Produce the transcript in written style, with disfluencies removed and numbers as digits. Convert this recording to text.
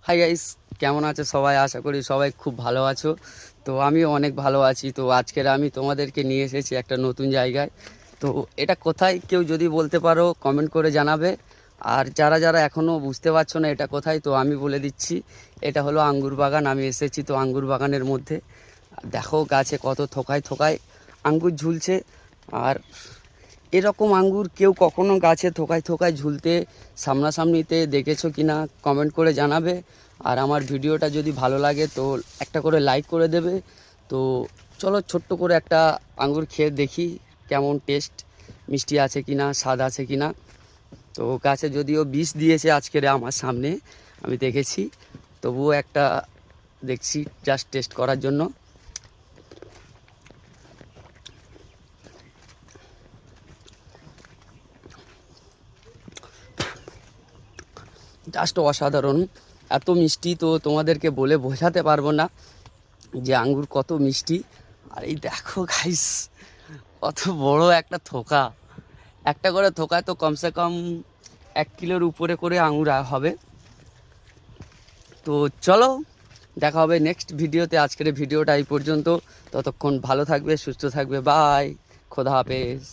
Hi guys, কেমন আছো সবাই? আশা করি সবাই খুব ভালো আছো। তো আমিও অনেক ভালো আছি। তো আজকের আমি তোমাদেরকে নিয়ে এসেছি একটা নতুন জায়গায়। তো এটা কোথায় কেউ যদি বলতে পারো কমেন্ট করে জানাবে। আর যারা যারা এখনও বুঝতে পারছো না এটা কোথায়, তো আমি বলে দিচ্ছি। এটা হলো আঙ্গুর বাগান। আমি এসেছি তো আঙ্গুর বাগানের মধ্যে। দেখো গাছে কত থোকায় থোকায় আঙ্গুর ঝুলছে। আর এরকম আঙ্গুর কেউ কখনো গাছে থোকায় থোকায় ঝুলতে সামনাসামনিতে দেখেছো কি না কমেন্ট করে জানাবে। আর আমার ভিডিওটা যদি ভালো লাগে তো একটা করে লাইক করে দেবে। তো চলো ছোট্ট করে একটা আঙ্গুর খেয়ে দেখি কেমন টেস্ট, মিষ্টি আছে কি না, স্বাদ আছে কি না। তো গাছে যদিও বিষ দিয়েছে আজকের আমার সামনে, আমি দেখেছি, তবুও একটা দেখছি জাস্ট টেস্ট করার জন্য। জাস্ট অসাধারণ, এত মিষ্টি তো তোমাদেরকে বলে বোঝাতে পারবো না যে আঙ্গুর কত মিষ্টি। আর এই দেখো গাইস, কত বড় একটা থোকা। একটা করে থোকায় তো কমসে কম 1 কিলোর উপরে করে আঙুর হবে। তো চলো, দেখা হবে নেক্সট ভিডিওতে। আজকের ভিডিওটা এই পর্যন্ত। ততক্ষণ ভালো থাকবে, সুস্থ থাকবে, বাই, খোদা হাফেজ।